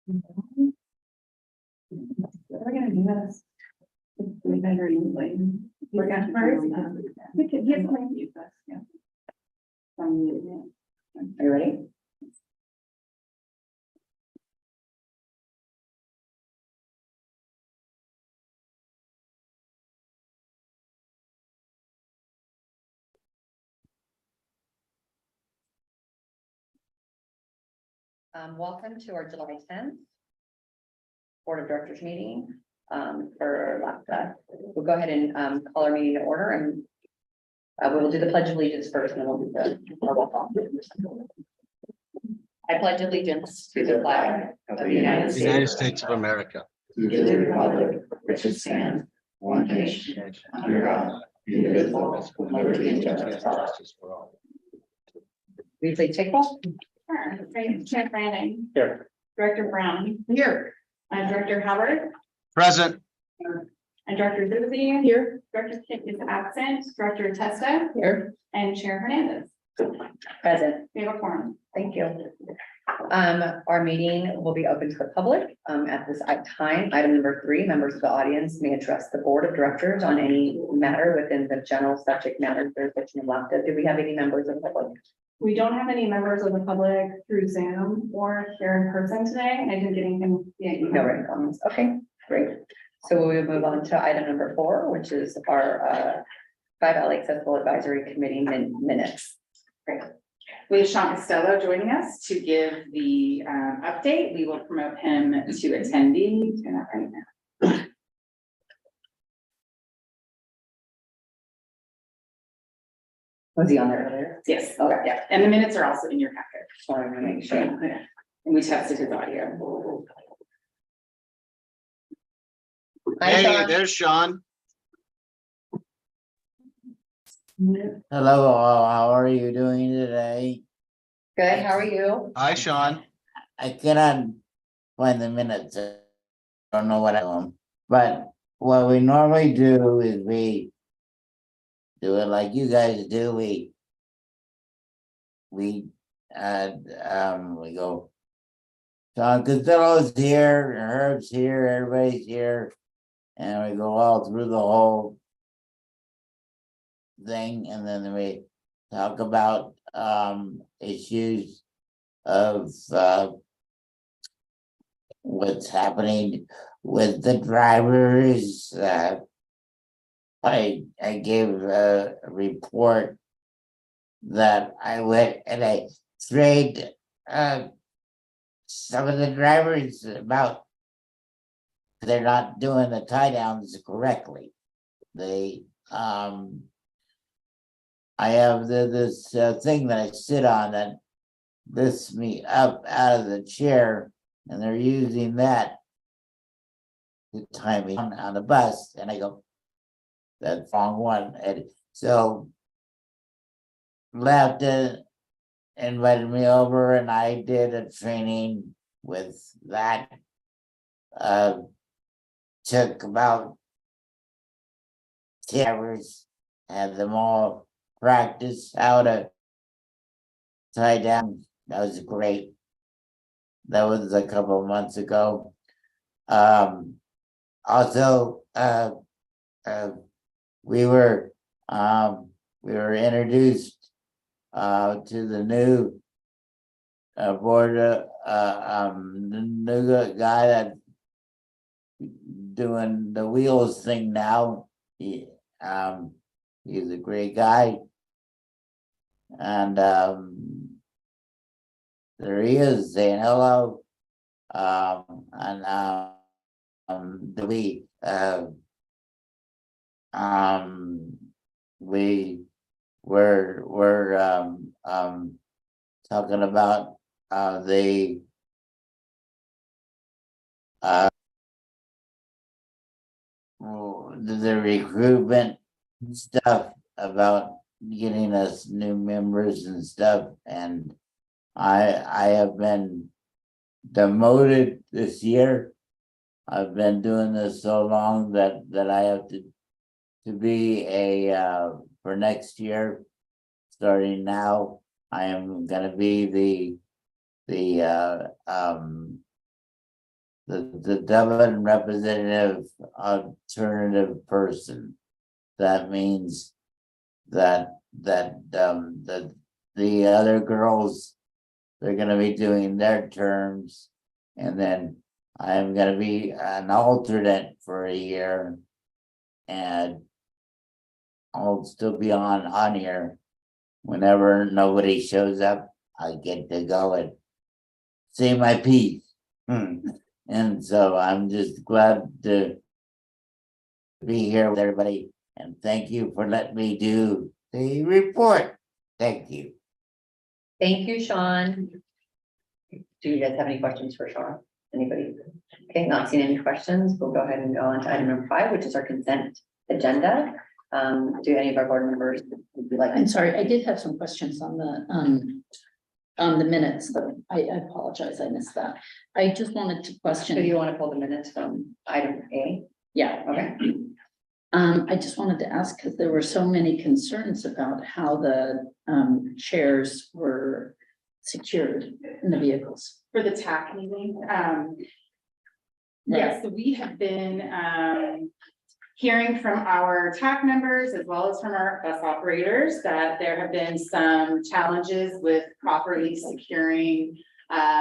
We're gonna do this. We better usually. We're gonna first. We could get them use this, yeah. Are you ready? Welcome to our July 10th Board of Directors meeting for LAVTA. We'll go ahead and call our meeting to order, and we will do the Pledge of Allegiance first, and then we'll do the roll call. I pledge allegiance to the flag of the United States of America. to the republic which stands one nation under God, indivisible, with liberty and justice for all. Will you please take roll? Sure. Chair Fanning. Here. Director Brown. Here. Director Howard. Present. And Director Zuzi. Here. Director Kick is absent. Director Testa. Here. And Chair Hernandez. Present. We have a quorum. Thank you. Our meeting will be open to the public at this time. Item number 3, members of the audience may address the board of directors on any matter within the general subject matter jurisdiction of LAVTA. Do we have any members of the public? We don't have any members of the public through Zoom or here in person today. I didn't get anything via email. No written comments. Okay, great. So we will move on to item number 4, which is our 5L Accessible Advisory Committee minutes. Great. We have Sean Costello joining us to give the update. We will promote him to attendee. Turn that right now. Was he on there earlier? Yes, Okay. yeah, and the minutes are also in your packet. Just wanted to make sure. Yeah. And we tested his audio. Hi, Hey, Sean. there's Sean. Hello, all. How are you doing today? Good, how are you? Hi, Sean. I cannot find the minutes. I don't know what I'm doing. But what we normally do is we do it like you guys do. We go. Sean Costello's here, Herb's here, everybody's here, and we go all through the whole thing, and then we talk about issues of what's happening with the drivers. I gave a report that I went and I trained some of the drivers about they're not doing the tie downs correctly. They I have this thing that I sit on that lifts me up out of the chair, and they're using that to tie me on the bus, and I go, that's the wrong one. And so LAVTA invited me over, and I did a training with that. Took about 10 hours, had them all practice how to tie down. That was great. That was a couple of months ago. Also, we were introduced to the new board, the new guy that doing the wheels thing now. He's a great guy. And there he is saying hello. We were talking about the recruitment stuff, about getting us new members and stuff, and I have been demoted this year. I've been doing this so long that I have to be a for next year, starting now, I am gonna be the the Dublin representative alternative person. That means that the other girls, they're gonna be doing their terms. And then I'm gonna be an alternate for a year. And I'll still be on here. Whenever nobody shows up, I get to go and say my piece. And so I'm just glad to be here with everybody, and thank you for letting me do the report. Thank you. Thank you, Sean. Do you guys have any questions for Sean? Anybody? Okay, not seeing any questions. We'll go ahead and go on to item number 5, which is our consent agenda. Do any of our board members would you like? I'm sorry, I did have some questions on the minutes, though. I apologize, I missed that. I just wanted to So question, you want to pull the minutes from item A? yeah. Okay. I just wanted to ask, because there were so many concerns about how the chairs were secured in the vehicles. For the TAC meeting, yes, so we have been hearing from our TAC members as well as from our bus operators that there have been some challenges with properly securing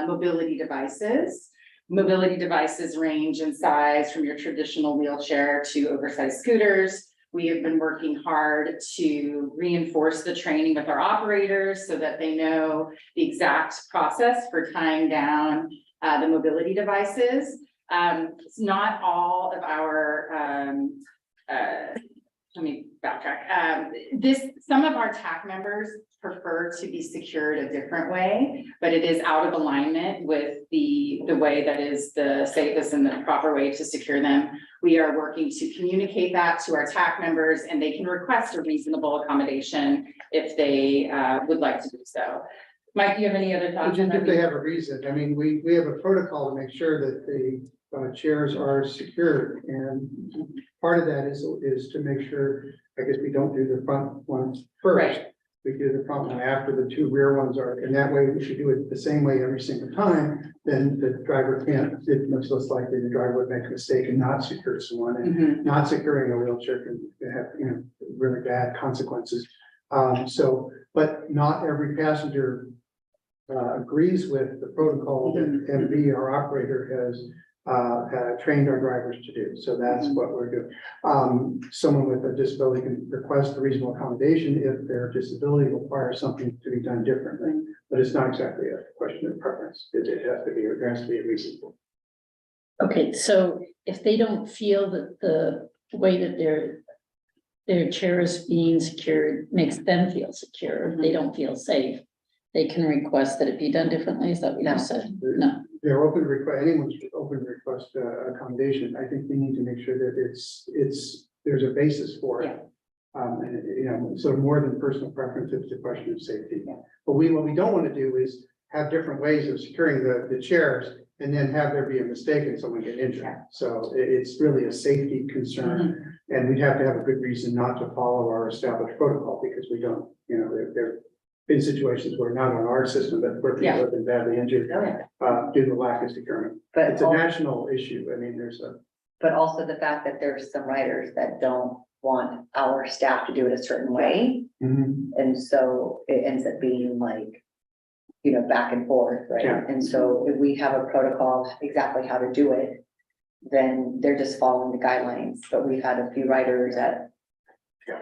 mobility devices. Mobility devices range in size from your traditional wheelchair to oversized scooters. We have been working hard to reinforce the training with our operators so that they know the exact process for tying down the mobility devices. It's not all of our, let me backtrack. Some of our TAC members prefer to be secured a different way, but it is out of alignment with the way that is the safest and the proper way to secure them. We are working to communicate that to our TAC members, and they can request a reasonable accommodation if they would like to do so. Mike, do you have any other thoughts? Just if they have a reason, I mean, we have a protocol to make sure that the chairs are secured, and part of that is to make sure, I guess, we don't do the front ones first. Right. We do the front one after the 2 rear ones are, and that way we should do it the same way every single time. Then the driver can't, it's much less likely the driver would make a mistake and not secure someone, and not securing a wheelchair can have, really bad consequences. But not every passenger agrees with the protocol that MV, our operator, has trained our drivers to do. So that's what we're doing. Someone with a disability can request a reasonable accommodation if their disability requires something to be done differently. But it's not exactly a question of preference. It has to be reasonable. Okay, so if they don't feel that the way that their chair is being secured makes them feel secure, if they don't feel safe, they can request that it be done differently. Is that what No. you said? No. They're open to request, anyone's open to request accommodation. I think we need to make sure that there's a basis for it. So more than personal preference, it's a question of safety. But what we don't want to do is have different ways of securing the chairs and then have there be a mistake and someone get injured. So it's really a safety concern, and we'd have to have a good reason not to follow our established protocol, because we don't, there been situations where not on our system, but where people have been badly injured due to lack of security. But It's a national issue. I mean, but also the fact that there's some riders that don't want our staff to do it a certain way. And so it ends up being like, back and forth, right? Yeah. And so if we have a protocol of exactly how to do it, then they're just following the guidelines. But we've had a few riders that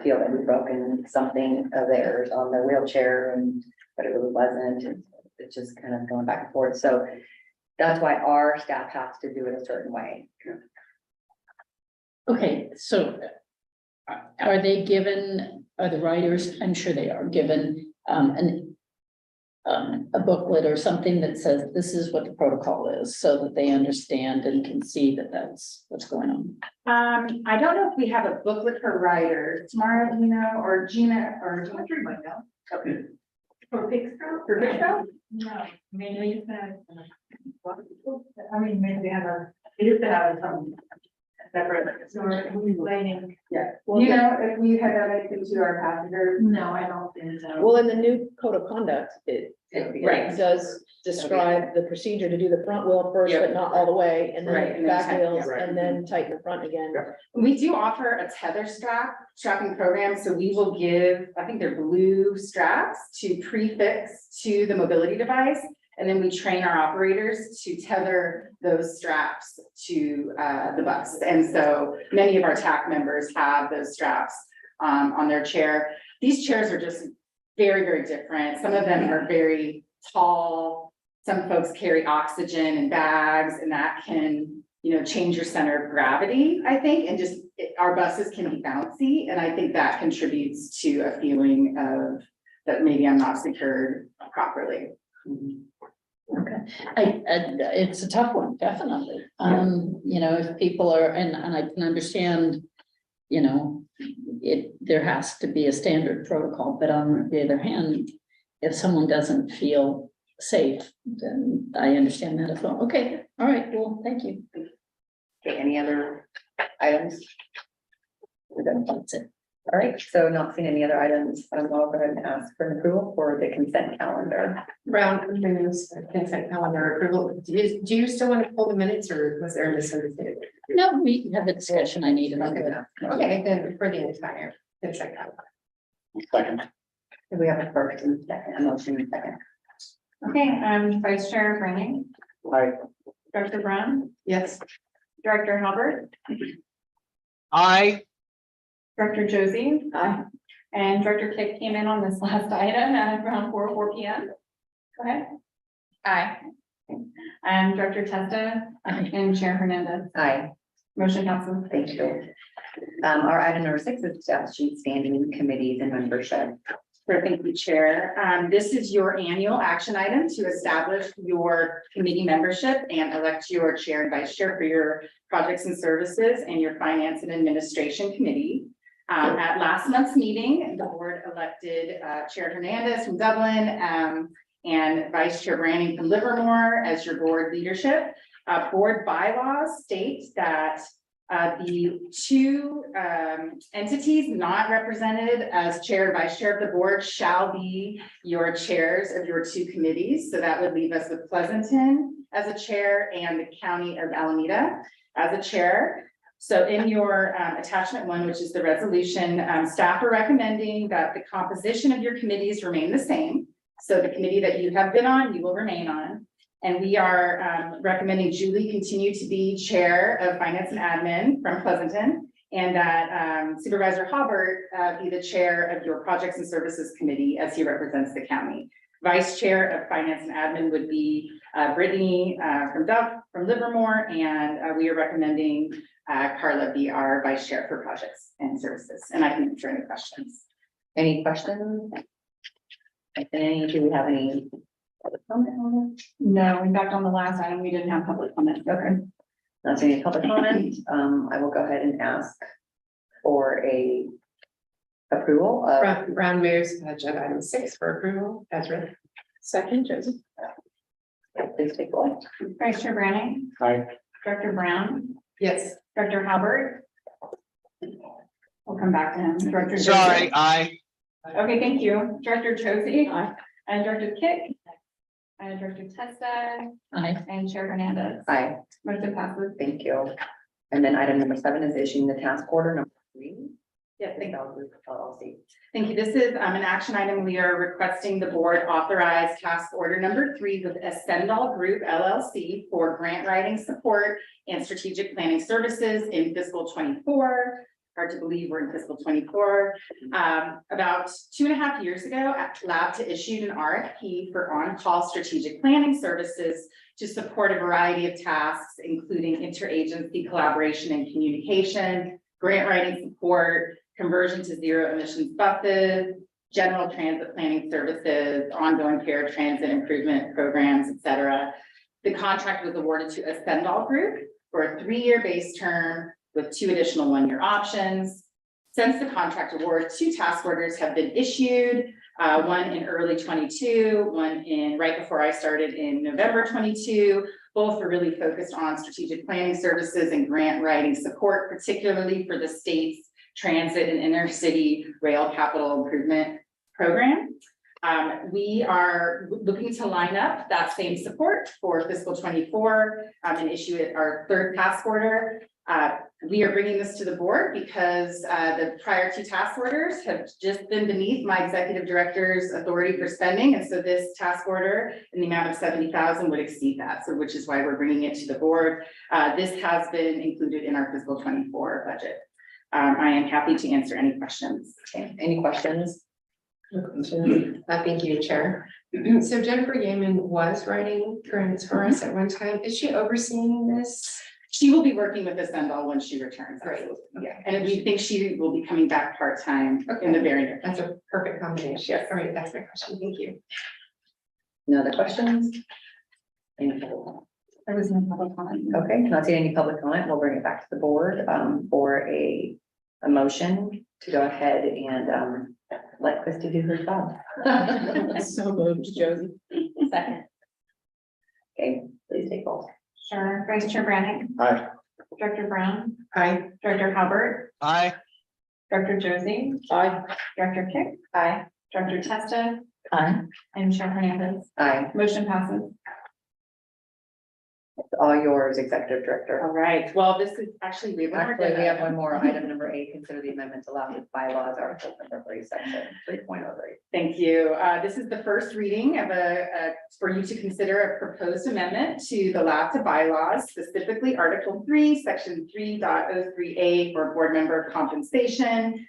feel that we've broken something of theirs on their wheelchair, but it really wasn't. And it's just kind of going back and forth. So that's why our staff has to do it a certain way. Okay, so are the riders, I'm sure they are given a booklet or something that says this is what the protocol is, so that they understand and can see that that's what's going on? I don't know if we have a booklet for riders. Tamara, or Gina, might know. Okay. For Pixco? For Pixco? No, maybe we used to have, maybe they used to have some Yeah, you know, if we had done it into our passengers. No, I don't think so. Well, in the new code of conduct, Right. it does describe the procedure to do the front wheel first, Yep. but not all the way, and Right, then and then back tighten, wheels, yeah. and then tighten the front again. Yeah. We do offer a tether strapping program, so we will give, I think they're blue straps to prefix to the mobility device. And then we train our operators to tether those straps to the bus. And so many of our TAC members have those straps on their chair. These chairs are just very, very different. Some of them are very tall. Some folks carry oxygen and bags, and that can, you know, change your center of gravity, I think, and just our buses can be bouncy. And I think that contributes to a feeling of that maybe I'm not secured properly. Okay, it's a tough one, definitely. You know, if people are, and I can understand, you know, there has to be a standard protocol, but on the other hand, if someone doesn't feel safe, then I understand that as well. Okay, all right, well, thank you. Okay, any other items? That's it. All right, so not seeing any other items, I'll go ahead and ask for an approval for the consent calendar. Brown moves consent calendar approval. Do you still want to pull the minutes or was there a misunderstanding? No, we have the discussion I needed. Okay, then for the entire consent calendar. Second. We have a first and second, a motion and second. Okay, Vice Chair Brandon, Aye. Director Brown, Yes. Director Halbert, Aye. Director Josie, Aye. and Director Kick came in on this last item at around 4 p.m. Go ahead. Aye. And Director Testa and Chair Hernandez. Aye, Motion passes. thank you. Our item number 6 is statute standing committees and membership. Thank you, Chair. This is your annual action item to establish your committee membership and elect your chair and vice chair for your projects and services and your finance and administration committee. At last month's meeting, the board elected Chair Hernandez from Dublin and Vice Chair Branning from Livermore as your board leadership. Board bylaws state that the two entities not represented as chair and vice chair of the board shall be your chairs of your two committees. So that would leave us with Pleasanton as a chair and the County of Alameda as a chair. So in your attachment 1, which is the resolution, staff are recommending that the composition of your committees remain the same. So the committee that you have been on, you will remain on. And we are recommending Julie continue to be chair of finance and admin from Pleasanton, and that Supervisor Halbert be the chair of your projects and services committee as he represents the county. Vice chair of finance and admin would be Brittany from Livermore, and we are recommending Carla be our vice chair for projects and services. And I can answer any questions. Any questions? Do we have any public comment on it? No, in fact, on the last item, we didn't have public comment. Okay. Not seeing any public comment, I will go ahead and ask for a approval of. Brown moves agenda item 6 for approval as written. Second, Josie. Please take roll. Vice Chair Branning, Aye. Director Brown, Yes. Director Halbert. We'll come back to him. Director Josie. Sorry, aye. Okay, thank you. Director Josie. Aye. And Director Kick. And Director Testa Aye. and Chair Hernandez. Aye, Motion passes. thank you. And then item number 7 is issuing the task order number 3. Yeah, thank you. LLC. Thank you. This is an action item. We are requesting the board authorize task order number 3 with Ascendal Group LLC for grant writing support and strategic planning services in fiscal 24. Hard to believe we're in fiscal 24. About 2.5 years ago, LAVTA issued an RFP for on-call strategic planning services to support a variety of tasks, including interagency collaboration and communication, grant writing support, conversion to zero emissions buses, general transit planning services, ongoing paratransit improvement programs, et cetera. The contract was awarded to Ascendal Group for a 3-year base term with 2 additional 1-year options. Since the contract award, 2 task orders have been issued, one in early 22, one in right before I started in November 22. Both are really focused on strategic planning services and grant writing support, particularly for the state's transit and inner city rail capital improvement program. We are looking to line up that same support for fiscal 24 and issue it our third task order. We are bringing this to the board because the prior two task orders have just been beneath my executive director's authority for spending. And so this task order in the amount of 70,000 would exceed that. So which is why we're bringing it to the board. This has been included in our fiscal 24 budget. I am happy to answer any questions. Okay, any questions? Thank you, Chair. So Jennifer Yeaman was writing grants for us at one time. Is she overseeing this? She will be working with us Endall when she returns. Great. Absolutely. Yeah, and we think she will be coming back part-time in the very near. That's a perfect combination. Yes, all right, that's my question. Thank you. No other questions? Any public comment? There was no public comment. Okay, not seeing any public comment, we'll bring it back to the board for a motion to go ahead and let Christie do her job. So moved, Josie. Second. Okay, please take roll. Sure. Vice Chair Brannick. Aye. Director Brown. Aye. Director Halbert. Aye. Director Josie. Aye. Director Kick. Aye. Director Testa. Aye. And Chair Hernandez. Aye, Motion passes. it's all yours, Executive Director. All right, well, this is actually, we have Actually, we have one more item, number 8, consider the amendment to LAVTA bylaws, article number 3, section 3.03. Thank you. This is the first reading of for you to consider a proposed amendment to the LAVTA bylaws, specifically Article 3, Section 3.03A for board member compensation.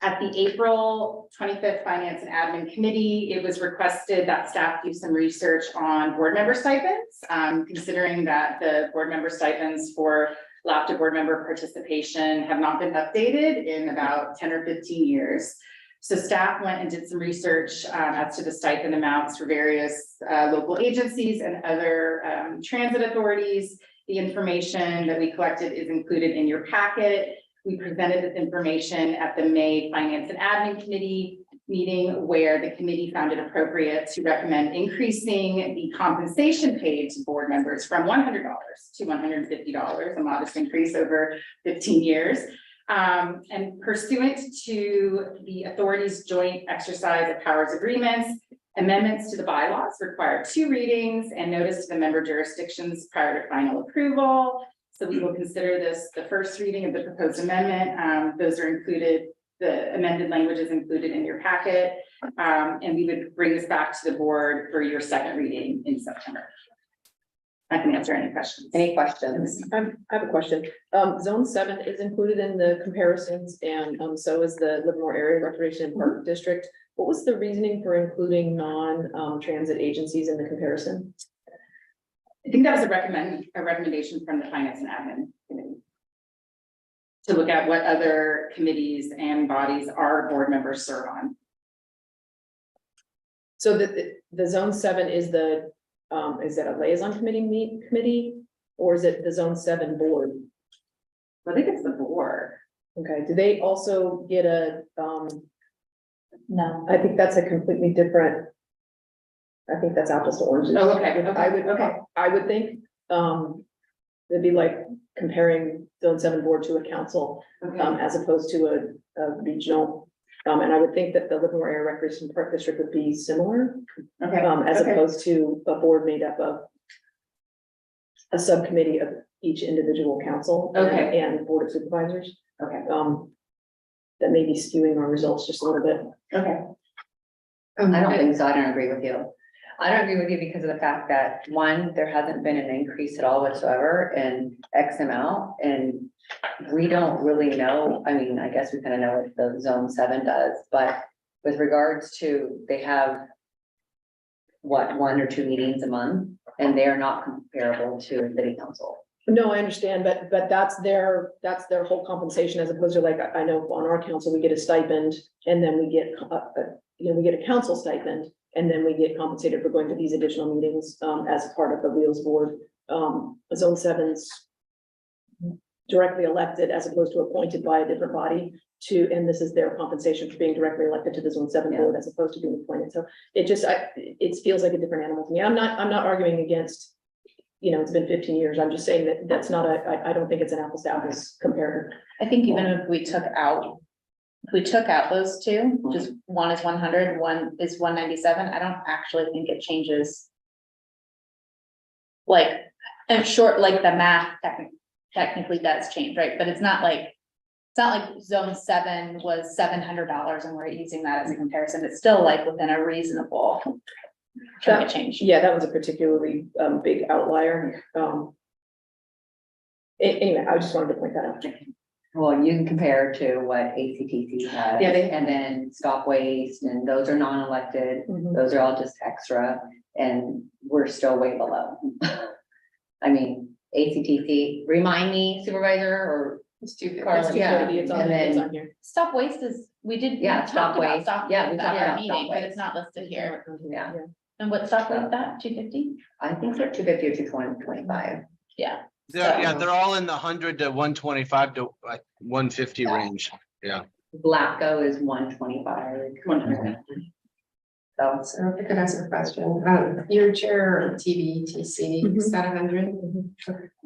At the April 25th Finance and Admin Committee, it was requested that staff do some research on board member stipends, considering that the board member stipends for LAVTA board member participation have not been updated in about 10 or 15 years. So staff went and did some research as to the stipend amounts for various local agencies and other transit authorities. The information that we collected is included in your packet. We presented this information at the May Finance and Admin Committee meeting, where the committee found it appropriate to recommend increasing the compensation paid to board members from $100 to $150, a modest increase over 15 years. And pursuant to the authority's joint exercise of powers agreements, amendments to the bylaws require 2 readings and notice to the member jurisdictions prior to final approval. So we will consider this the first reading of the proposed amendment. Those are included, the amended language is included in your packet. And we would bring this back to the board for your second reading in September. I can answer any questions. Any questions? I have a question. Zone 7 is included in the comparisons, and so is the Livermore Area Recreation and Park District. What was the reasoning for including non-transit agencies in the comparison? I think that was a recommendation from the Finance and Admin Committee to look at what other committees and bodies our board members serve on. So the Zone 7 is the, is that a liaison committee, or is it the Zone 7 board? I think it's the board. Okay, do they also get a, No. I think that's a completely different. I think that's apples to oranges. Oh, okay, I would think, it'd be like comparing Zone 7 board to a council, Okay. as opposed to a regional. And I would think that the Livermore Area Recreation Park District would be similar, Okay. as Okay. opposed to a board made up of a subcommittee of each individual council. Okay. And board of supervisors, Okay. that may be skewing our results just a little bit. Okay. I don't think so. I don't agree with you. I don't agree with you because of the fact that, one, there hasn't been an increase at all whatsoever in X amount, and we don't really know. I mean, I guess we kind of know what the Zone 7 does, but with regards to, they have what, 1 or 2 meetings a month, and they are not comparable to a city council. No, I understand, but that's their whole compensation, as opposed to, like, I know on our council, we get a stipend, and then we get, we get a council stipend, and then we get compensated for going to these additional meetings, as part of the Wheels Board. Zone 7's directly elected as opposed to appointed by a different body and this is their compensation for being directly elected to the Zone 7 board as opposed to being appointed. So it just, it feels like a different animal to me. I'm not arguing against it's been 15 years. I'm just saying that that's not I don't think it's an apples to apples comparator. I think even if we took out those two, just one is 100, one is 197, I don't actually think it changes. Like, and short, like the math technically does change, right? But it's not like zone 7 was $700 and we're using that as a comparison. It's still like within a reasonable chunk of change. Yeah, that was a particularly big outlier. Anyway, I just wanted to point that out. Well, you can compare to what ACTC has. Yeah, And then stop waste, and those are non-elected, Mhm. those are all just extra, and we're still way below. I mean, ACTC, remind me, supervisor, or It's too good. Carla, It's yeah, 250, it's on, and it's then- on here. Stop waste is, we Yeah, talked stop about waste. stop Yeah, waste we at talked our about meeting, stop but waste. it's not listed here. Yeah, And what stop waste that, 250? I think they're 250 or 225. Yeah. Yeah, they're all in the 100 to 125 to 150 range. Yeah. LAVTA is 125. So, So if I could ask a question, your chair of TVTC, is that 100?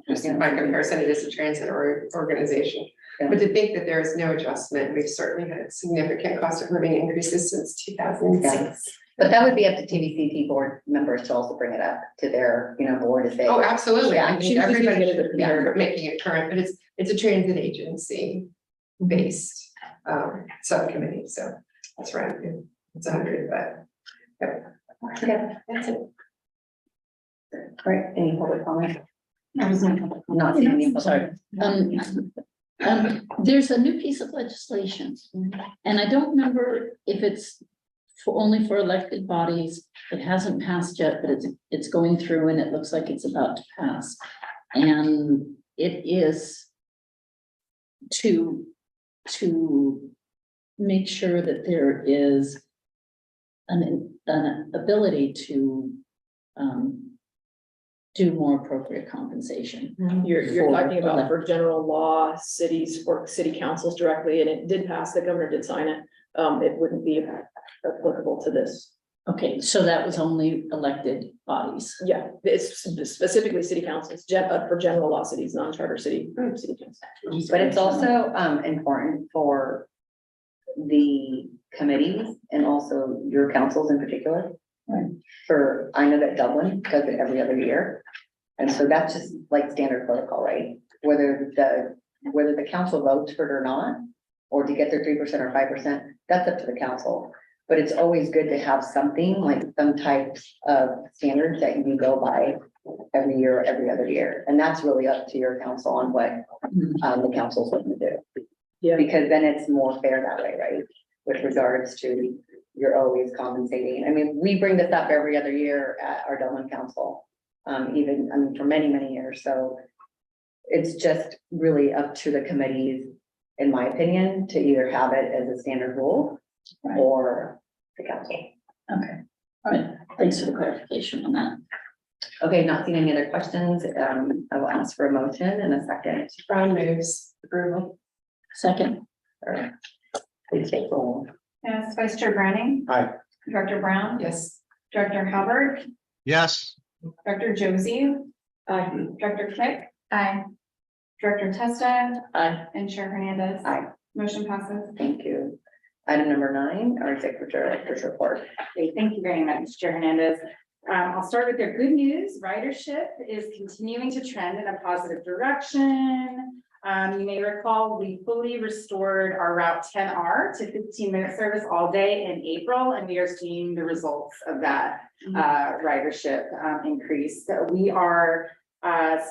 Just by comparison, it is a transit organization. Yeah. But to think that there is no adjustment, we've certainly had significant cost of living increases since 2006. but that would be up to TVCT board members to also bring it up to their, board to say. Oh, absolutely. I Yeah, think she was just using everybody it as a should be comparator. making it current, but it's a transit agency based subcommittee, so that's right. It's 100, but. Okay. That's it. Right, any public comment? Not seeing any. public Sorry. There's a new piece of legislation, and I don't remember if it's only for elected bodies. It hasn't passed yet, but it's going through and it looks like it's about to pass. And it is to make sure that there is an ability to do more appropriate compensation. You're For talking about elect- for general law, cities or city councils directly, and it did pass, the governor did sign it. It wouldn't be applicable to this. Okay, so that was only elected bodies. Yeah, it's specifically city councils, for general law cities, non-charter city councils. But it's also important for the committees and also your councils in particular. For, I know that Dublin does it every other year. And so that's just like standard protocol, right? Whether the council votes for it or not, or to get their 3% or 5%, that's up to the council. But it's always good to have something like some types of standards that you can go by every year, or every other year. And that's really up to your council on what the council's looking to do. Yeah. Because then it's more fair that way, right? With regards to you're always compensating. I mean, we bring this up every other year at our Dublin Council, for many, many years. So it's just really up to the committees, in my opinion, to either have it as a standard rule or the council. Okay, all right, thanks for the clarification on that. Okay, not seeing any other questions. I will ask for a motion in a second. Brown moves approval. Second, Please take roll. Yes, Vice Chair Browning. Aye. Director Brown. Yes. Director Halbert, Yes. Director Josie, Aye. Director Click. Aye. Director Testa aye. and Chair Hernandez. Aye. Motion passes. Thank you. Item number 9, our executive director's report. Okay, thank you very much, Chair Hernandez. I'll start with their good news. Ridership is continuing to trend in a positive direction. You may recall, we fully restored our Route 10R to 15-minute service all day in April, and we are seeing the results of that ridership increase. So we are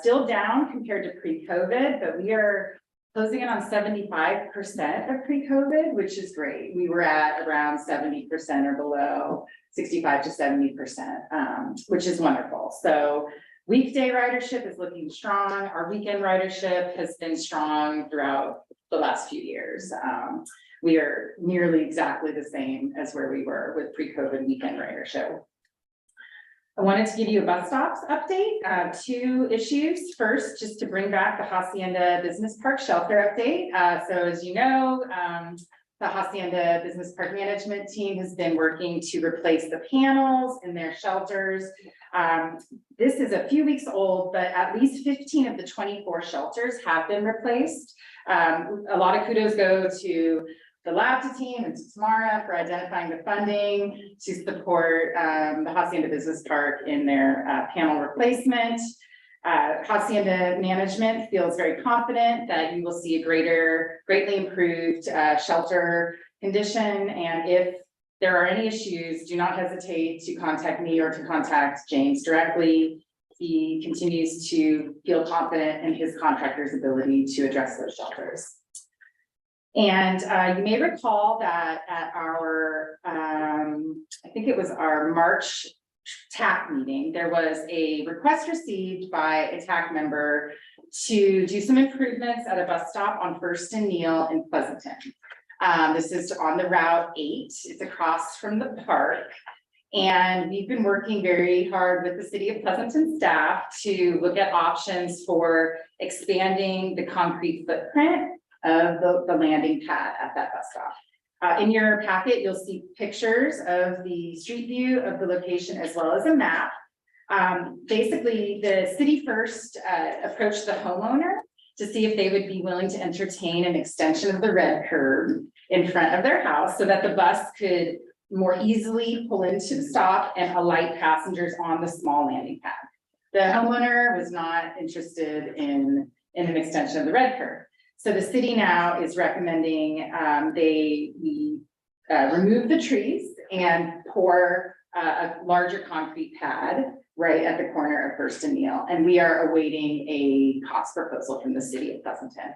still down compared to pre-COVID, but we are closing in on 75% of pre-COVID, which is great. We were at around 70% or below, 65 to 70%, which is wonderful. So weekday ridership is looking strong. Our weekend ridership has been strong throughout the last few years. We are nearly exactly the same as where we were with pre-COVID weekend ridership. I wanted to give you a bus stops update, 2 issues. First, just to bring back the Hacienda Business Park shelter update. So as you know, the Hacienda Business Park Management team has been working to replace the panels in their shelters. This is a few weeks old, but at least 15 of the 24 shelters have been replaced. A lot of kudos go to the LAVTA team and to Tamara for identifying the funding to support the Hacienda Business Park in their panel replacement. Hacienda management feels very confident that you will see a greatly improved shelter condition. And if there are any issues, do not hesitate to contact me or to contact James directly. He continues to feel confident in his contractor's ability to address those shelters. And you may recall that at our, I think it was our March TAC meeting, there was a request received by a TAC member to do some improvements at a bus stop on First and Neal in Pleasanton. This is on the Route 8. It's across from the park. And we've been working very hard with the City of Pleasanton staff to look at options for expanding the concrete footprint of the landing pad at that bus stop. In your packet, you'll see pictures of the street view of the location as well as a map. Basically, the city first approached the homeowner to see if they would be willing to entertain an extension of the red curb in front of their house so that the bus could more easily pull into the stop and alight passengers on the small landing pad. The homeowner was not interested in an extension of the red curb. So the city now is recommending we remove the trees and pour a larger concrete pad right at the corner of First and Neal. And we are awaiting a cost proposal from the City of Pleasanton.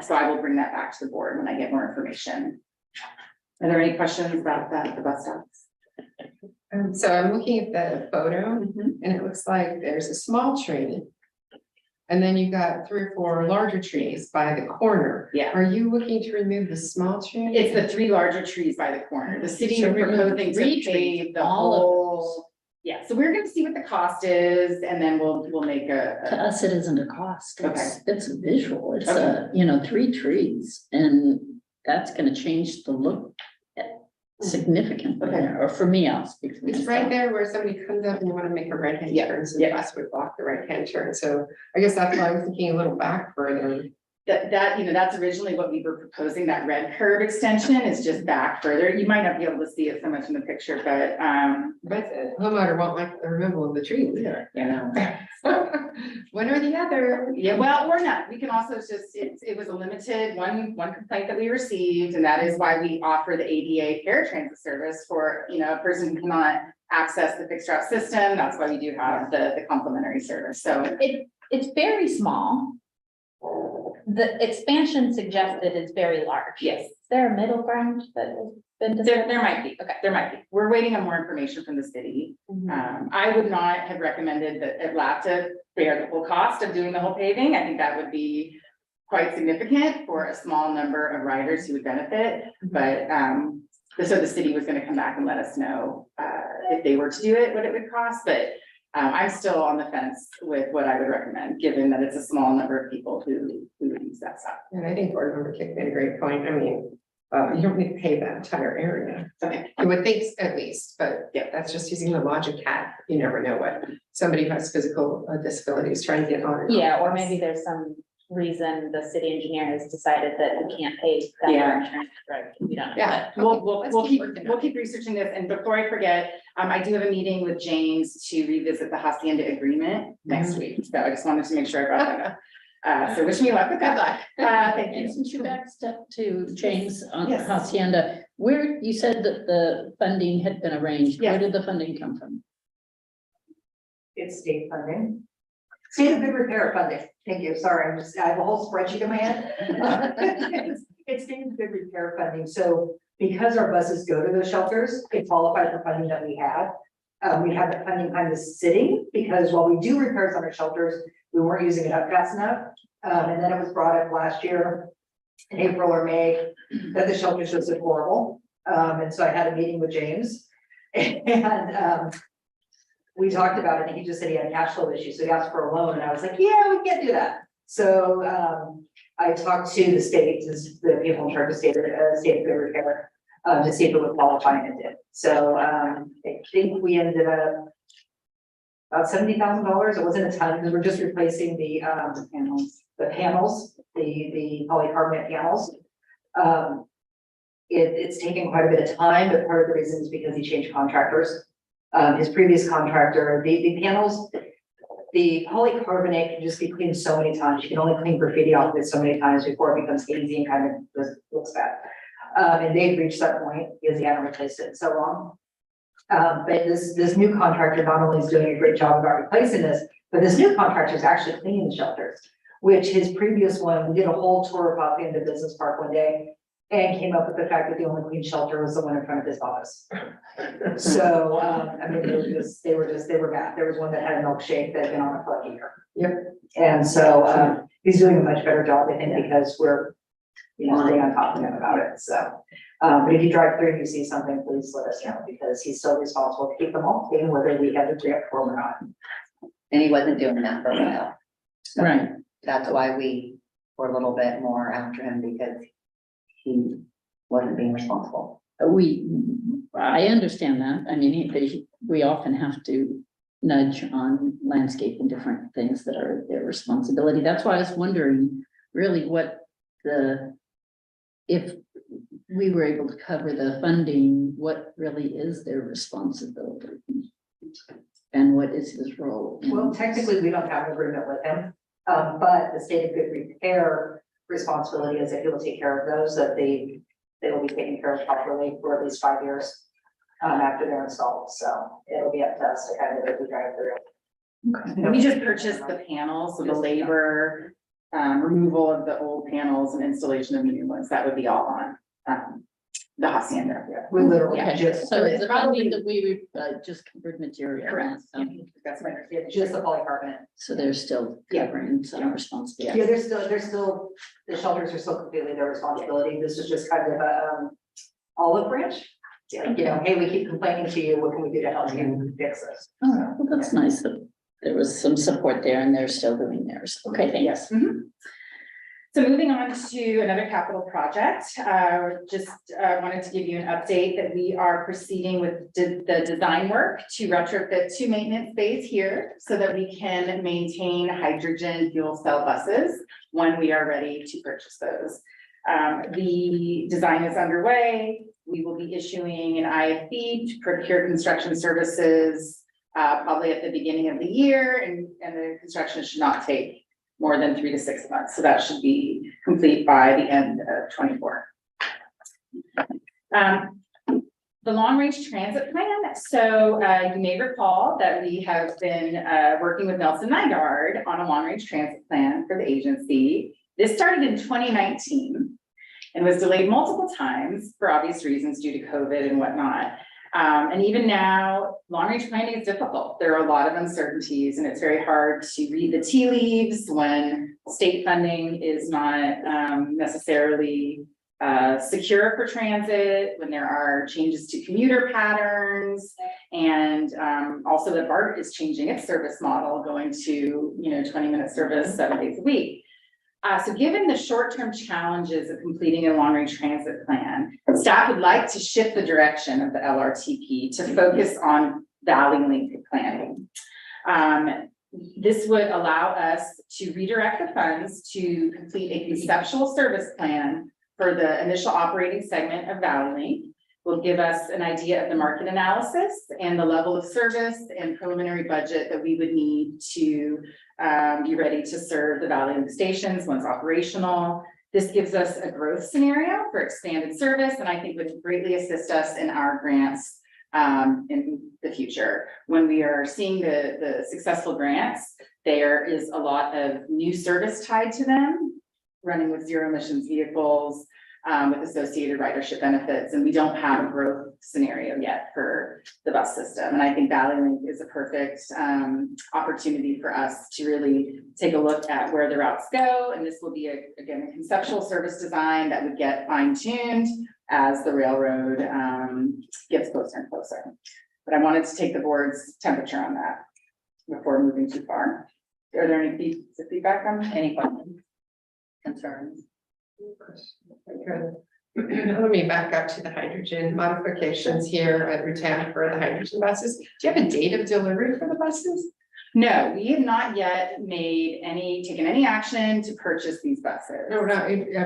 So I will bring that back to the board when I get more information. Are there any questions about the bus stops? So I'm looking at the photo and it looks like there's a small tree. And then you've got 3 or 4 larger trees by the corner. Yeah. Are you looking to remove the small tree? It's the 3 larger trees by the corner. The city So is remove proposing to 3 pave the all of whole. Yeah, so we're gonna see what the cost is and then we'll make To us, it isn't a cost. Okay. It's a visual. It's Okay. 3 trees and that's gonna change the look significantly. Okay. Or for me, I'll speak for It's myself. right there where somebody comes up and you want to make a right hand turn, so the Yeah. bus would block the right hand turn. So I guess that's why I was thinking a little back further. That's originally what we were proposing, that red curb extension is just back further. You might not be able to see it so much in the picture, but But the homeowner won't like the removal of the trees either. you know. One or the other. Yeah, well, or not. We can also just, it was a limited one complaint that we received, and that is why we offer the ADA paratransit service for, a person who cannot access the fixed route system. That's why we do have the complimentary service. So It's very small. The expansion suggested is very large. yes, Is there a middle ground that has been discussed? there might be. Okay. There might be. We're waiting on more information from the city. I would not have recommended that LAVTA bear the full cost of doing the whole paving. I think that would be quite significant for a small number of riders who would benefit. But so the city was gonna come back and let us know if they were to do it, what it would cost. But I'm still on the fence with what I would recommend, given that it's a small number of people who use that stuff. And I think board member Kick made a great point. I mean, you don't need to pave that entire area. Okay. You would think at least, but yeah, that's just using the logic hat. You never know what somebody who has physical disabilities trying to get on. Yeah, or maybe there's some reason the city engineer has decided that we can't pay that. Yeah. insurance, right? We don't know. Yeah. but- We'll keep researching this, and before I forget, I do have a meeting with James to revisit the Hacienda agreement next week, so I just wanted to make sure I brought that up. So wish me luck with that. Thank you. And since you backstep to James on Yes. Hacienda, where you said that the funding had been arranged, where Yes. did the funding come from? It's state funding. State of good repair funding. Thank you. Sorry, I have a whole spreadsheet in my head. It's state of good repair funding. So because our buses go to those shelters, it qualifies for funding that we have. We have the funding kind of sitting because while we do repairs on our shelters, we weren't using it up fast enough. And then it was brought up last year in April or May that the shelters just look horrible. And so I had a meeting with James and we talked about it and he just said he had a cash flow issue. So he asked for a loan and I was like, yeah, we can't do that. So I talked to the state, the people in charge of state of good repair, to see if it would qualify and it did. So I think we ended up about $70,000. It wasn't a ton, because we're just replacing the panels, the polycarbonate panels. It's taken quite a bit of time, but part of the reason is because he changed contractors. His previous contractor, the panels, the polycarbonate can just be cleaned so many times. You can only clean graffiti off it so many times before it becomes hazy and kind of just looks bad. And they've reached that point because he hadn't replaced it in so long. But this new contractor not only is doing a great job about replacing this, but this new contractor is actually cleaning the shelters, which his previous one, we did a whole tour of the business park one day and came up with the fact that the only clean shelter was the one in front of his office. So, I mean, they were bad. There was one that had a milkshake that had been on it for a year. Yep. And so, he's doing a much better job, I think, because we're, staying on top of him about it. So, but if you drive through and you see something, please let us know, because he's still responsible to keep them all clean, whether we have the grant for or not. And he wasn't doing that for a while. So Right. that's why we were a little bit more after him, because he wasn't being responsible. I understand that. I mean, we often have to nudge on landscape and different things that are their responsibility. That's why I was wondering really if we were able to cover the funding, what really is their responsibility? And what is his role? Well, technically, we don't have an agreement with him, but the state of good repair responsibility is that he will take care of those, that they will be taken care of properly for at least 5 years after they're installed. So it'll be up to us to kind of drive through. We just purchased the panels, so the labor, removal of the old panels and installation of new ones, that would be all on the hacienda. We literally Okay, just. so it's the probably funding that we just covered material. correct. That's my understanding. Just the polycarbonate. So they're still covering some responsibility. Yeah, they're still, the shelters are still completely their responsibility. This is just kind of a olive branch. Yeah, hey, we keep complaining to you. What can we do to help you fix this? Oh, well, that's nice that there was some support there and they're still doing theirs. Okay, thanks. So moving on to another capital project, just wanted to give you an update that we are proceeding with the design work to retrofit 2 maintenance bays here so that we can maintain hydrogen fuel cell buses when we are ready to purchase those. The design is underway. We will be issuing an IFB to procure construction services probably at the beginning of the year, and the construction should not take more than 3 to 6 months. So that should be complete by the end of 24. The long range transit plan. So you may recall that we have been working with Nelson Nygaard on a long range transit plan for the agency. This started in 2019 and was delayed multiple times for obvious reasons due to COVID and whatnot. And even now, long-range planning is difficult. There are a lot of uncertainties, and it's very hard to read the tea leaves when state funding is not necessarily secure for transit, when there are changes to commuter patterns, and also that BART is changing its service model, going to 20-minute service 7 days a week. So given the short-term challenges of completing a long-range transit plan, staff would like to shift the direction of the LRTP to focus on Valley Link planning. This would allow us to redirect the funds to complete a conceptual service plan for the initial operating segment of Valley Link. Will give us an idea of the market analysis and the level of service and preliminary budget that we would need to be ready to serve the Valley Link stations once operational. This gives us a growth scenario for expanded service, and I think would greatly assist us in our grants in the future. When we are seeing the successful grants, there is a lot of new service tied to them, running with zero emissions vehicles, with associated ridership benefits, and we don't have a growth scenario yet for the bus system. And I think Valley Link is a perfect opportunity for us to really take a look at where the routes go. And this will be, again, a conceptual service design that would get fine-tuned as the railroad gets closer and closer. But I wanted to take the board's temperature on that before moving too far. Are there any feedback on Any questions, concerns? Let me back up to the hydrogen modifications here at Rutan for the hydrogen buses. Do you have a date of delivery for the buses? No, we have not yet taken any action to purchase these buses. No,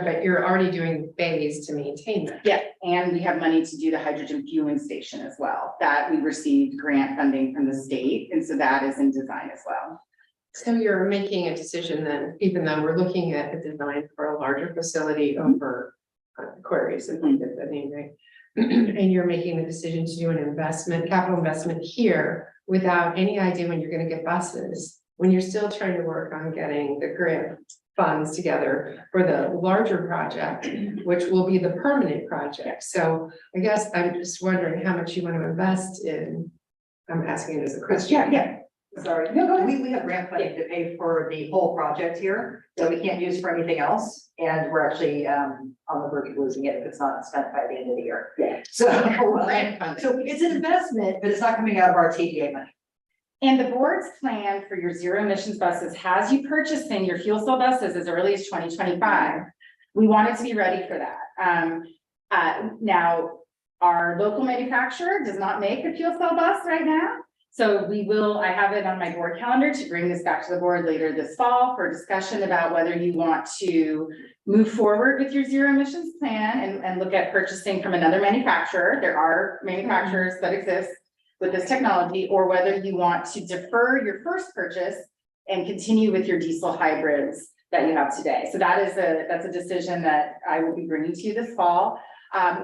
but you're already doing bays to maintain them. Yeah, and we have money to do the hydrogen fueling station as well, that we received grant funding from the state, and so that is in design as well. So you're making a decision then, even though we're looking at a design for a larger facility over quarries and things of that name, right? And you're making the decision to do an investment, capital investment here without any idea when you're gonna get buses, when you're still trying to work on getting the grant funds together for the larger project, which will be the permanent project. So I guess I'm just wondering how much you want to invest in. I'm asking it as a question. Yeah. Sorry, no, go ahead. We have grant funding to pay for the whole project here that we can't use for anything else. And we're actually on the verge of losing it if it's not spent by the end of the year. Yeah. So, Grant funding. so it's an investment, but it's not coming out of our TDA money. And the board's plan for your zero emissions buses has you purchasing your fuel cell buses as early as 2025. We wanted to be ready for that. Now, our local manufacturer does not make a fuel cell bus right now. So I have it on my board calendar to bring this back to the board later this fall for discussion about whether you want to move forward with your zero emissions plan and look at purchasing from another manufacturer. There are manufacturers that exist with this technology, or whether you want to defer your first purchase and continue with your diesel hybrids that you have today. So that's a decision that I will be bringing to you this fall.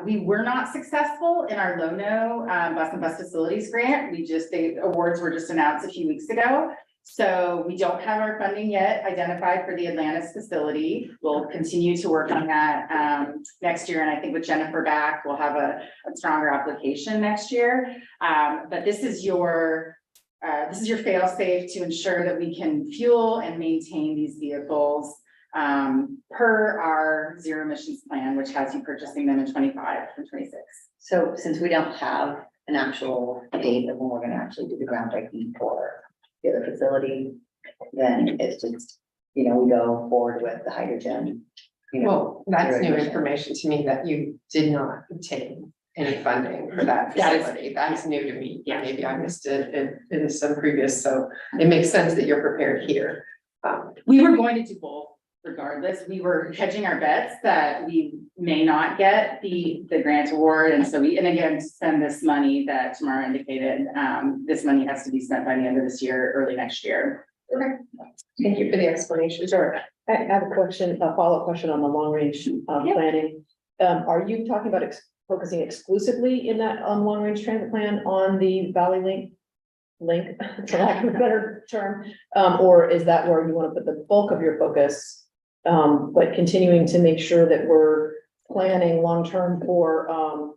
We were not successful in our Lono bus and bus facilities grant. The awards were just announced a few weeks ago. So we don't have our funding yet identified for the Atlantis facility. We'll continue to work on that next year. And I think with Jennifer back, we'll have a stronger application next year. But this is your fail safe to ensure that we can fuel and maintain these vehicles per our zero emissions plan, which has you purchasing them in 25 and 26. So since we don't have an actual date of when we're gonna actually do the groundbreaking for the other facility, then it's just, we go forward with the hydrogen. Well, that's zero new emission. information to me that you did not obtain any funding for that That is- facility. That's new to me. Yeah. Maybe I missed it in some previous, so it makes sense that you're prepared here. We were going to do both regardless. We were hedging our bets that we may not get the grant award. And so and again, to spend this money that Tamara indicated, this money has to be spent by the end of this year, early next year. Okay. Thank you for the explanation. Sure. I have a question, a follow-up question on the long-range planning. Are you talking about focusing exclusively in that long-range transit plan on the Valley Link, for lack of a better term? Or is that where you want to put the bulk of your focus? But continuing to make sure that we're planning long-term for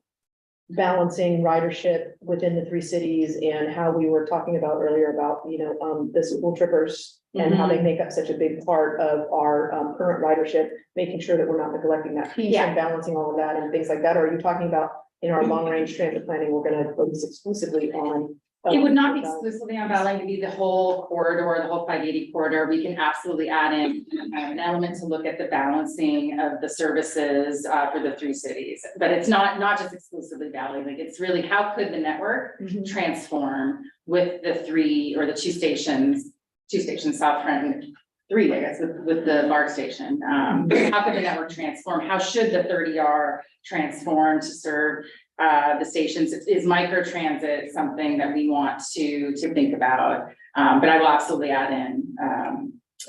balancing ridership within the three cities, and how we were talking about earlier about, the school trippers and how they make up such a big part of our current ridership, making sure that we're not neglecting that piece Yeah. and balancing all of that and things like that. Or are you talking about in our long-range transit planning, we're gonna focus exclusively on? It would not be exclusively on Valley, it'd be the whole corridor, the whole 580 corridor. We can absolutely add in an element to look at the balancing of the services for the three cities. But it's not just exclusively Valley, like it's really how could the network transform with the two stations, South Front and 3, I guess, with the BART station. How could the network transform? How should the 30R transform to serve the stations? Is microtransit something that we want to think about? But I will absolutely add in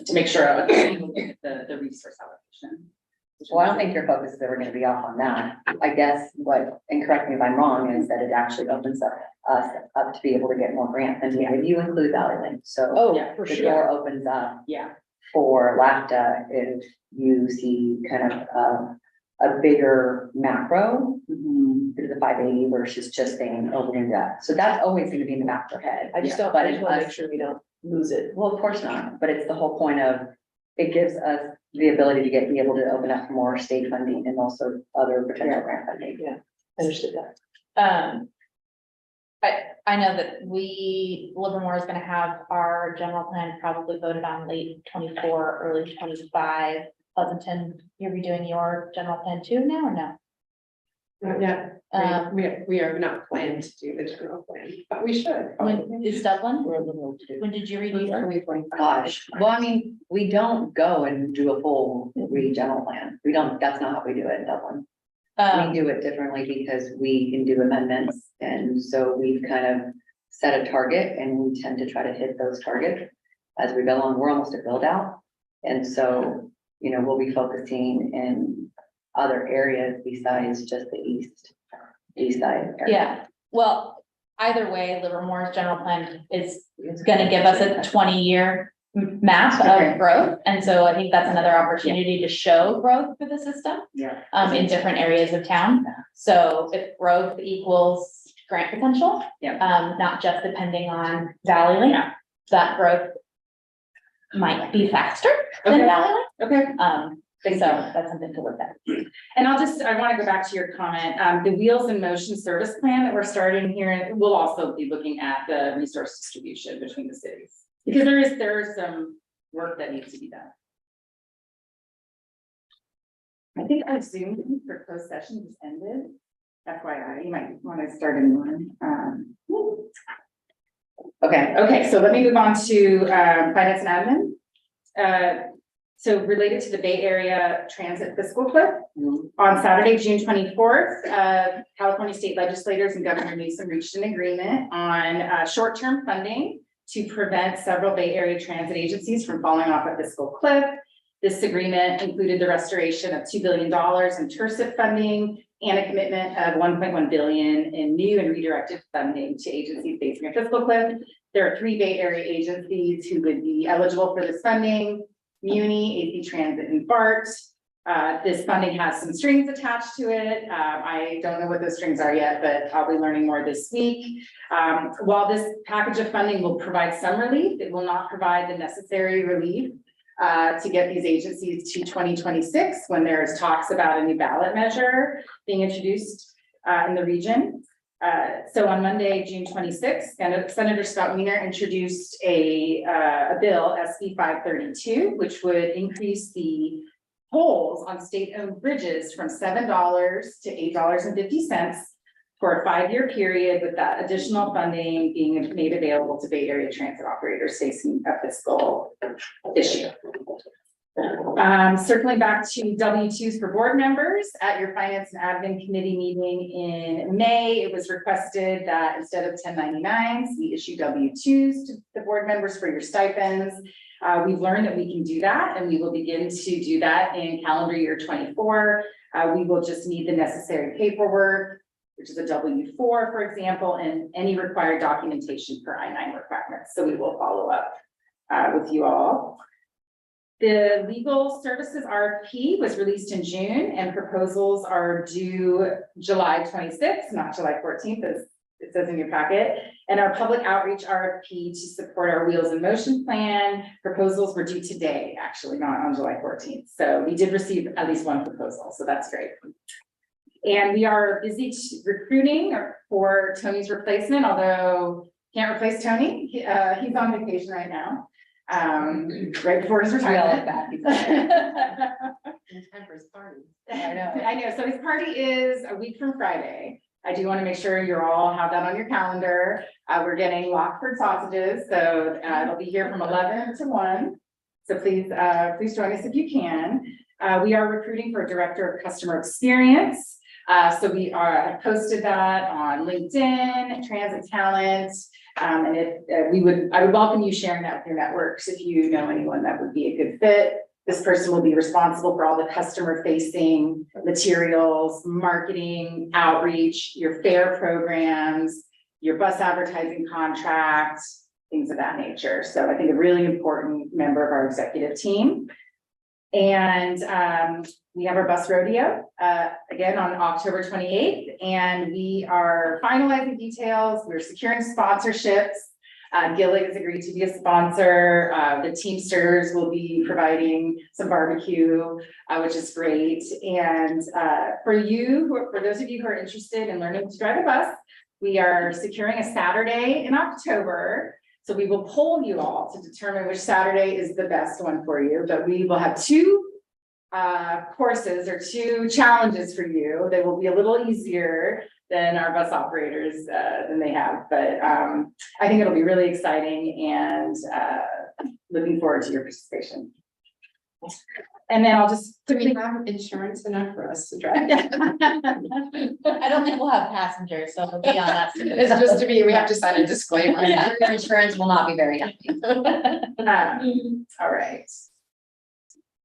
to make sure the resource allocation. Well, I don't think your focus is ever gonna be off on that. I guess and correct me if I'm wrong, is that it actually opens us up to be able to get more grant funding if you include Valley Link. So Oh, Yeah, for the sure. door opens up Yeah. for LAVTA if you see kind of a bigger macro through the 580 versus just saying opening that. So that's always gonna be in the back of our head. I just But want to make us- sure we don't lose it. Well, of course not, but it's the whole point of, it gives us the ability to be able to open up more state funding and also other potential grant funding. Understood that. I know that Livermore is gonna have our general plan probably voted on late 24, early 25. Pleasanton, you're redoing your general plan too now or no? Yeah, Um, we are not planning to do the general plan, but we should. when is Dublin? We're a little too. When did you read yours? Gosh, well, I mean, we don't go and do a full regional plan. We don't, that's not how we do it in Dublin. We do it differently because we can do amendments, and so we've kind of set a target and we tend to try to hit those targets as we go on. We're almost a build out. And so, you know, we'll be focusing in other areas besides just the east side. area. Yeah, well, either way, Livermore's general plan is gonna give us a 20-year map Okay. of growth. And so I think that's another opportunity to show growth for the system. Yeah. In different areas of town. So if growth equals grant potential. Yeah. Not just depending on Valley Link. Yeah. That growth might be faster than Okay. Valley Link. Okay. So that's something to look at. And I want to go back to your comment, the Wheels in Motion service plan that we're starting here, and we'll also be looking at the resource distribution between the cities. Because there is some work that needs to be done. I think our Zoom for closed session just ended. FYI, you might want to start a new one. Okay, so let me move on to finance and admin. So related to the Bay Area Transit Fiscal Cliff, on Saturday, June 24th, California state legislators and Governor Newsom reached an agreement on short-term funding to prevent several Bay Area transit agencies from falling off a fiscal cliff. This agreement included the restoration of $2 billion in TIRCIP funding and a commitment of $1.1 billion in new and redirected funding to agencies facing a fiscal cliff. There are 3 Bay Area agencies who would be eligible for this funding: Muni, AC Transit, and BART. This funding has some strings attached to it. I don't know what those strings are yet, but I'll be learning more this week. While this package of funding will provide some relief, it will not provide the necessary relief to get these agencies to 2026, when there's talks about a new ballot measure being introduced in the region. So on Monday, June 26th, and Senator Scott Wiener introduced a bill, SB 532, which would increase the tolls on state-owned bridges from $7 to $8.50 for a 5-year period, with that additional funding being made available to Bay Area transit operators facing a fiscal issue. Circling back to W-2s for board members, at your Finance and Admin Committee meeting in May, it was requested that instead of 1099s, we issue W-2s to the board members for your stipends. We've learned that we can do that, and we will begin to do that in calendar year 24. We will just need the necessary paperwork, which is a W-4, for example, and any required documentation for I-9 requirements. So we will follow up with you all. The legal services RFP was released in June, and proposals are due July 26th, not July 14th, as it says in your packet. And our public outreach RFP to support our Wheels in Motion plan, proposals were due today, actually, not on July 14th. So we did receive at least one proposal, so that's great. And we are busy recruiting for Tony's replacement, although can't replace Tony. He's on vacation right now. Right before his retirement. I know, so his party is a week from Friday. I do want to make sure you all have that on your calendar. We're getting Lockford sausages, so it'll be here from 11 to 1. So please join us if you can. We are recruiting for a director of customer experience. So we have posted that on LinkedIn, Transit Talent. And I would welcome you sharing that with your networks if you know anyone that would be a good fit. This person will be responsible for all the customer facing materials, marketing, outreach, your fare programs, your bus advertising contracts, things of that nature. So I think a really important member of our executive team. And we have our bus rodeo again on October 28th, and we are finalizing details. We're securing sponsorships. Gillig has agreed to be a sponsor. The Teamsters will be providing some barbecue, which is great. And for those of you who are interested in learning to drive a bus, we are securing a Saturday in October. So we will poll you all to determine which Saturday is the best one for you, but we will have 2 courses or two challenges for you. They will be a little easier than our bus operators, than they have, but, I think it'll be really exciting and, looking forward to your participation. And then I'll just Do we have insurance enough for us to drive? I don't think we'll have passengers, so it'll be on us. It's just to be, we have to sign a disclaimer. Yeah, your insurance will not be very happy. All right.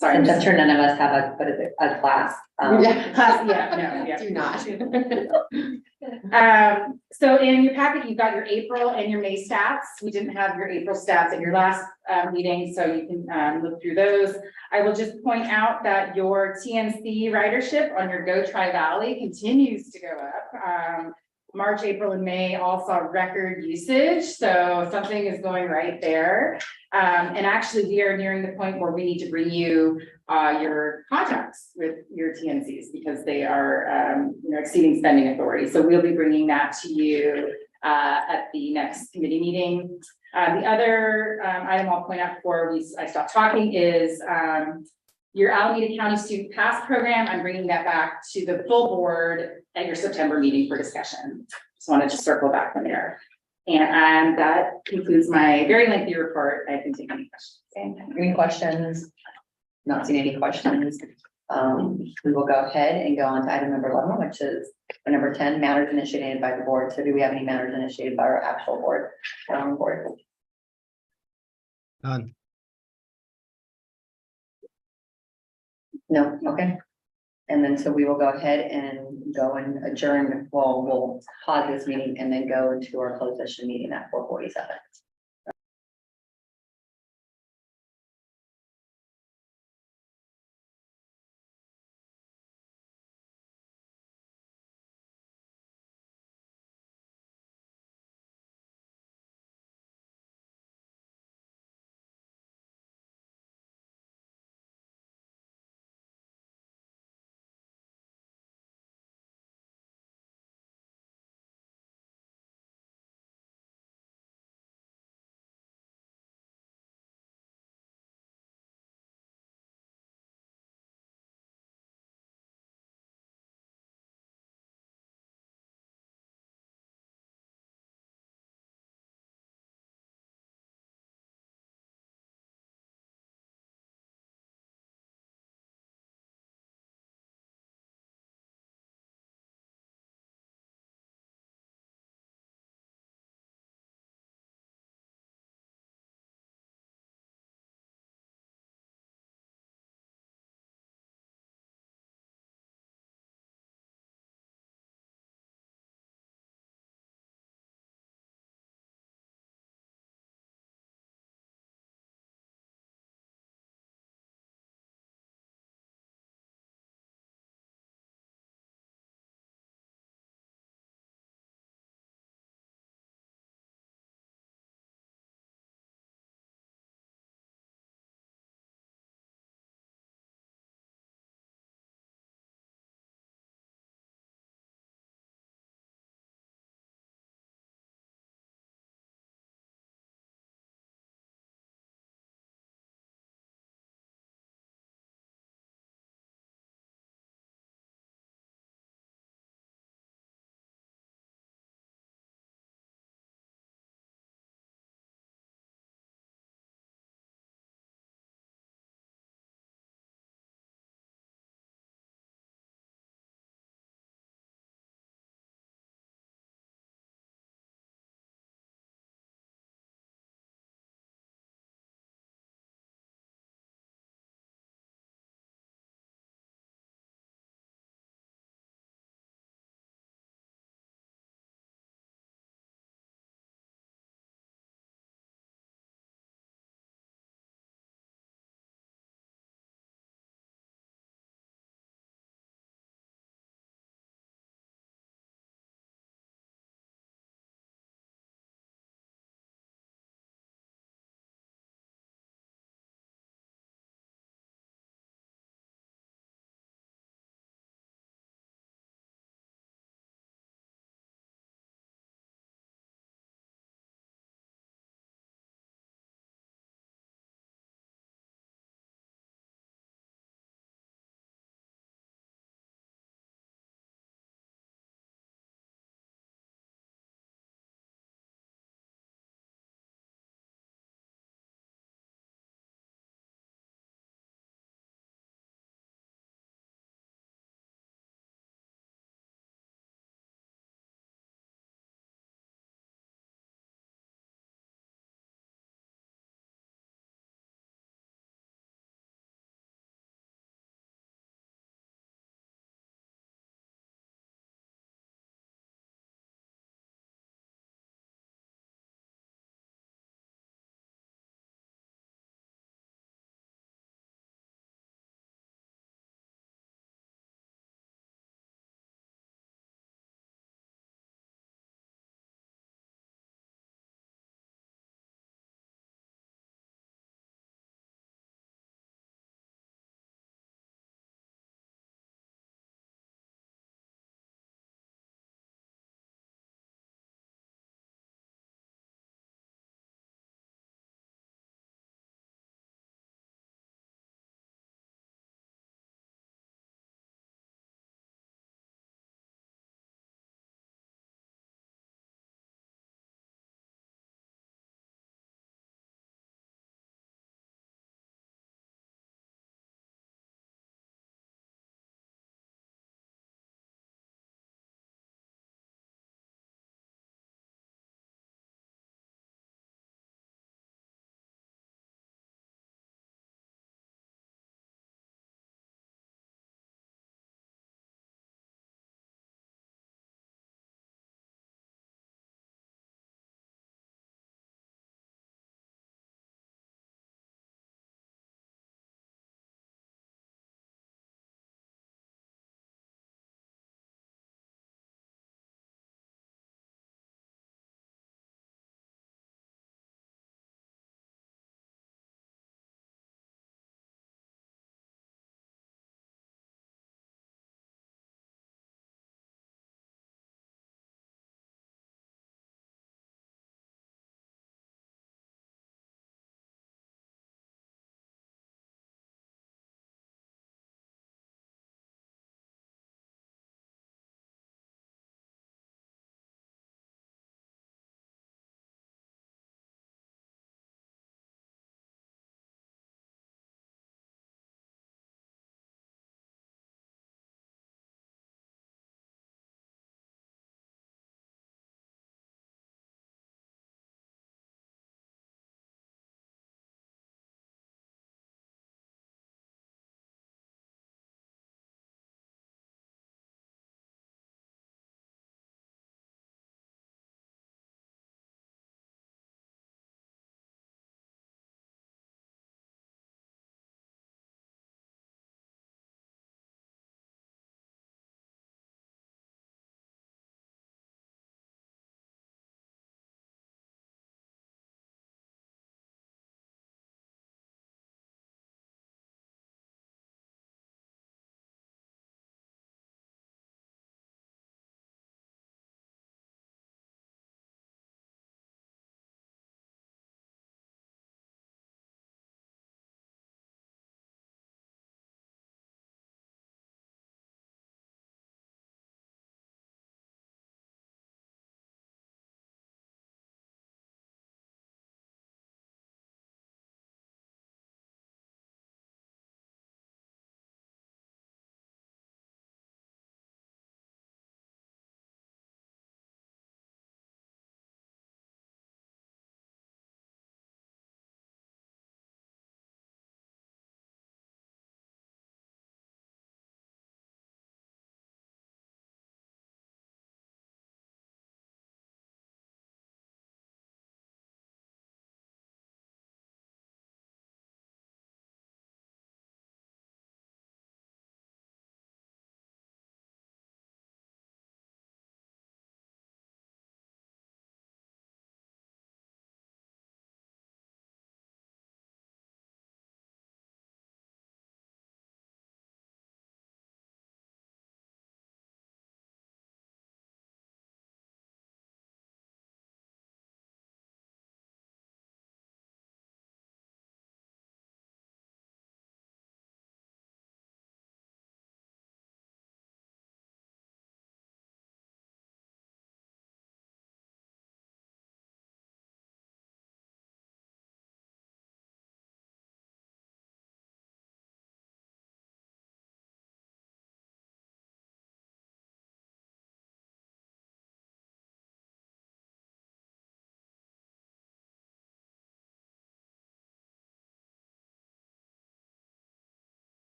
Sorry, I'm I'm just. sure none of us have a, what is it, a class. Yeah, Do not. So in your packet, you've got your April and your May stats. We didn't have your April stats at your last meeting, so you can look through those. I will just point out that your TNC ridership on your Go Tri Valley continues to go up. March, April, and May all saw record usage, so something is going right there. And actually, we are nearing the point where we need to bring you your contracts with your TNCs because they are, exceeding spending authority. So we'll be bringing that to you at the next committee meeting. The other item I'll point out before I stop talking is your Alameda County Student Pass Program. I'm bringing that back to the full board at your September meeting for discussion. Just wanted to circle back from there. And that concludes my very lengthy report. I can take any questions. Any questions? Not seeing any questions. We will go ahead and go on to item number 11, which is number 10, matters initiated by the board. So do we have any matters initiated by our actual board? Board? None. No, okay. And then so we will go ahead and go and adjourn. Well, we'll pause this meeting and then go into our closed session meeting at 4:47.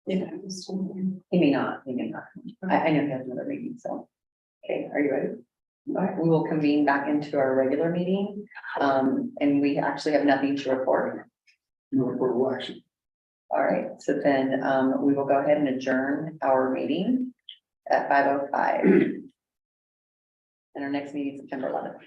He may not, he may not. I know he has another meeting, so. Okay, are you ready? All right, we will convene back into our regular meeting. And we actually have nothing to report. No reportable action. All right, so then, we will go ahead and adjourn our meeting at 5:05. And our next meeting is September 11th.